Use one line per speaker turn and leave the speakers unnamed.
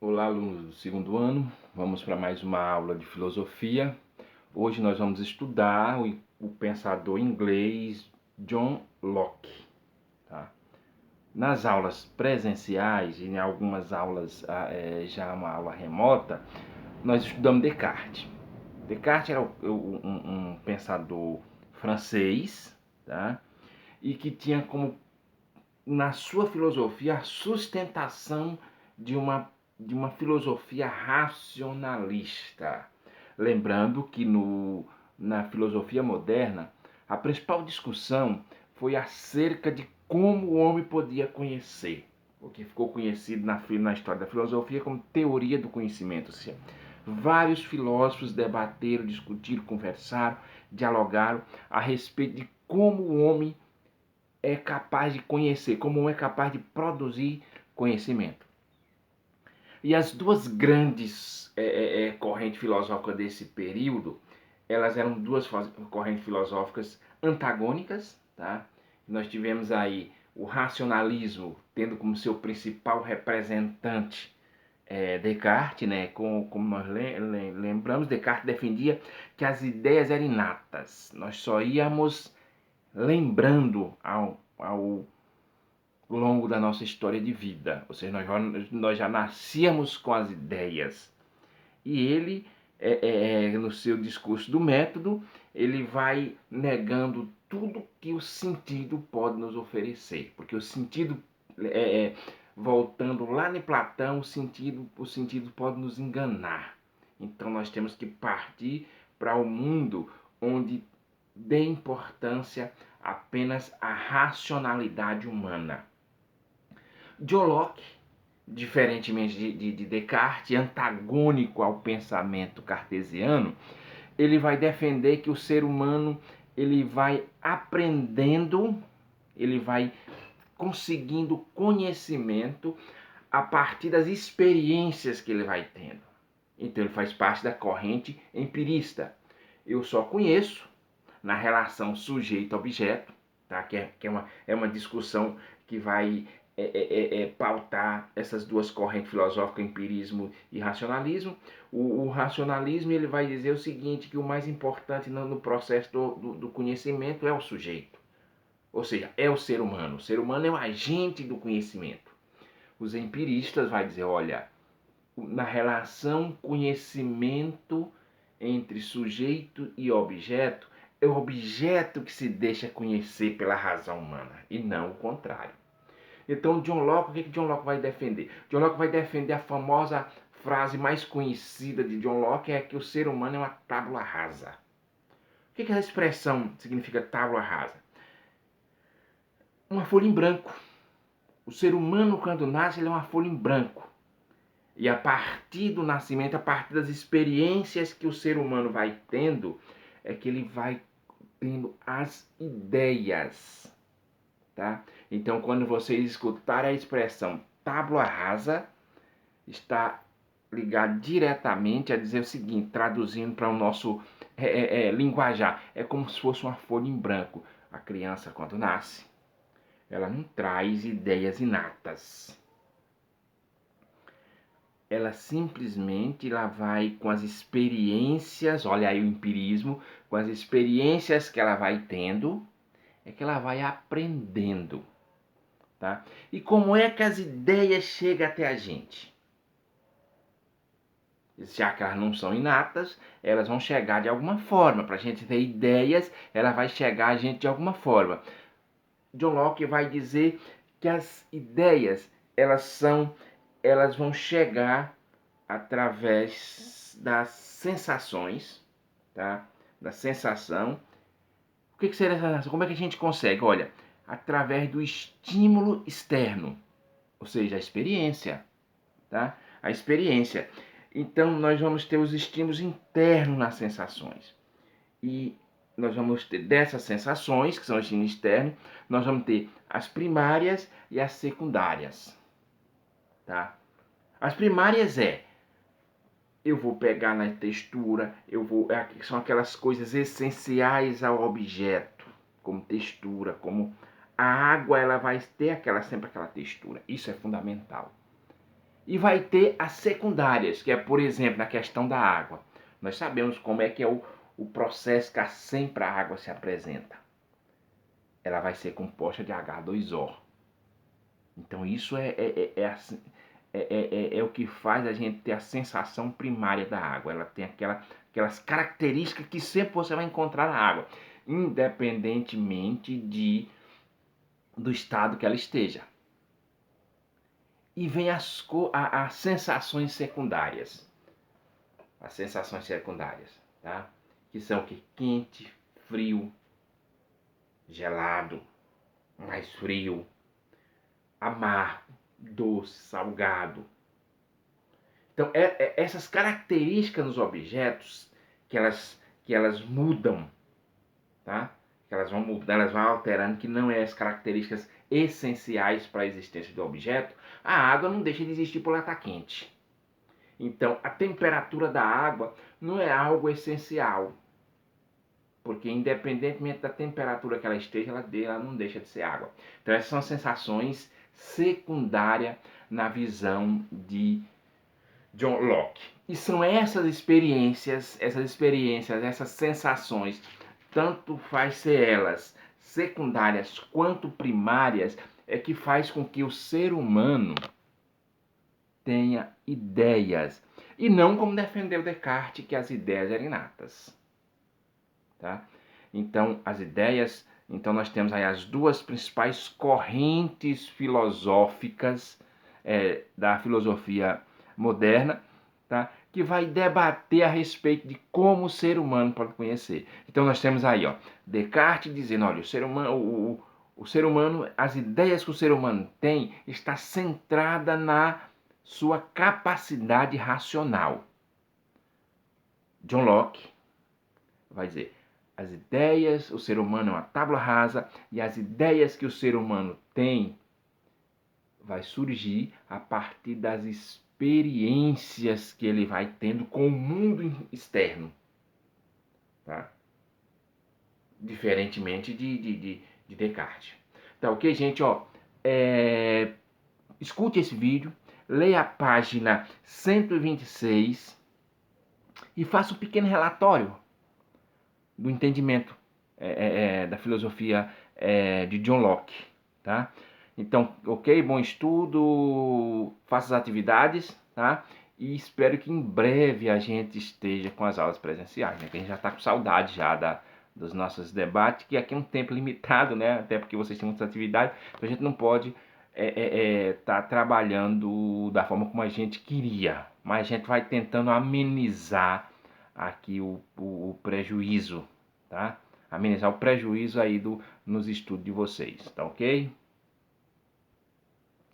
Olá, alunos do segundo ano. Vamos para mais uma aula de filosofia. Hoje nós vamos estudar o pensador inglês John Locke. Tá? Nas aulas presenciais e em algumas aulas já uma aula remota, nós estudamos Descartes. Descartes era um pensador francês, tá? E que tinha como na sua filosofia a sustentação de uma filosofia racionalista. Lembrando que na filosofia moderna, a principal discussão foi acerca de como o homem podia conhecer, o que ficou conhecido na história da filosofia como teoria do conhecimento. Ou seja, vários filósofos debateram, discutiram, conversaram, dialogaram a respeito de como o homem é capaz de conhecer, como é capaz de produzir conhecimento. E as duas grandes correntes filosóficas desse período, elas eram duas correntes filosóficas antagônicas, tá? Nós tivemos aí o racionalismo tendo como seu principal representante Descartes, né? Como nós lembramos, Descartes defendia que as ideias eram inatas. Nós só íamos lembrando ao longo da nossa história de vida. Ou seja, nós já nascíamos com as ideias. E ele, no seu discurso do método, ele vai negando tudo que o sentido pode nos oferecer. Porque o sentido, voltando lá em Platão, o sentido pode nos enganar. Então nós temos que partir para o mundo onde dê importância apenas à racionalidade humana. John Locke, diferentemente de Descartes, antagônico ao pensamento cartesiano, ele vai defender que o ser humano ele vai aprendendo, ele vai conseguindo conhecimento a partir das experiências que ele vai tendo. Então ele faz parte da corrente empirista. Eu só conheço na relação sujeito-objeto, tá? que é uma discussão que vai pautar essas duas correntes filosóficas, empirismo e racionalismo. O racionalismo ele vai dizer o seguinte, que o mais importante no processo do conhecimento é o sujeito, ou seja, é o ser humano. O ser humano é o agente do conhecimento. Os empiristas vão dizer, olha, na relação conhecimento entre sujeito e objeto, é o objeto que se deixa conhecer pela razão humana e não o contrário. Então, John Locke, o que John Locke vai defender? John Locke vai defender a famosa frase mais conhecida de John Locke, é que o ser humano é uma tábua rasa. O que essa expressão significa tábua rasa? Uma folha em branco. O ser humano, quando nasce, ele é uma folha em branco. E a partir do nascimento, a partir das experiências que o ser humano vai tendo, é que ele vai tendo as ideias, tá? Então, quando vocês escutarem a expressão tábua rasa, está ligado diretamente a dizer o seguinte, traduzindo para o nosso linguajar, é como se fosse uma folha em branco. A criança, quando nasce, ela não traz ideias inatas. Ela simplesmente vai com as experiências, olha aí o empirismo, com as experiências que ela vai tendo, é que ela vai aprendendo. Tá? E como é que as ideias chegam até a gente? Já que elas não são inatas, elas vão chegar de alguma forma. Para a gente ter ideias, ela vai chegar a gente de alguma forma. John Locke vai dizer que as ideias, elas vão chegar através das sensações, tá? Da sensação. O que seria essa sensação? Como é que a gente consegue? Olha, através do estímulo externo, ou seja, a experiência, tá? A experiência. Então, nós vamos ter os estímulos internos nas sensações. E nós vamos ter dessas sensações, que são os estímulos externos, nós vamos ter as primárias e as secundárias, tá? As primárias eu vou pegar na textura, são aquelas coisas essenciais ao objeto, como textura, como a água, ela vai ter sempre aquela textura. Isso é fundamental. E vai ter as secundárias, que é, por exemplo, na questão da água. Nós sabemos como é que é o processo que sempre a água se apresenta. Ela vai ser composta de H2O. Então isso é o que faz a gente ter a sensação primária da água. Ela tem aquelas características que sempre você vai encontrar na água, independentemente do estado que ela esteja. E vem as sensações secundárias. As sensações secundárias, tá? Que são o que? Quente, frio, gelado, mais frio, amargo, doce, salgado. Então, essas características nos objetos que elas mudam, tá? Que elas vão mudando, elas vão alterando, que não é as características essenciais para a existência do objeto. A água não deixa de existir por ela estar quente. Então, a temperatura da água não é algo essencial, porque independentemente da temperatura que ela esteja, ela não deixa de ser água. Então, essas são sensações secundárias na visão de John Locke. E são essas sensações, tanto faz ser elas secundárias quanto primárias, é que faz com que o ser humano tenha ideias. E não como defendeu Descartes, que as ideias eram inatas. Tá? Então, as ideias... Então, nós temos aí as duas principais correntes filosóficas da filosofia moderna, tá? Que vai debater a respeito de como o ser humano pode conhecer. Então, nós temos aí, ó, Descartes dizendo, olha, o ser humano, as ideias que o ser humano tem está centrada na sua capacidade racional. John Locke vai dizer, as ideias, o ser humano é uma tábua rasa, e as ideias que o ser humano tem vai surgir a partir das experiências que ele vai tendo com o mundo externo. Tá? Diferentemente de Descartes. Tá ok, gente? Ó, escute esse vídeo, leia a página 126 e faça um pequeno relatório do entendimento da filosofia de John Locke, tá? Então, ok, bom estudo, faça as atividades, tá? E espero que em breve a gente esteja com as aulas presenciais, né? Que a gente já está com saudade já dos nossos debates, que aqui é um tempo limitado, né? Até porque vocês têm muitas atividades, então a gente não pode tá trabalhando da forma como a gente queria, mas a gente vai tentando amenizar aqui o prejuízo, tá? Amenizar o prejuízo aí nos estudos de vocês, tá ok?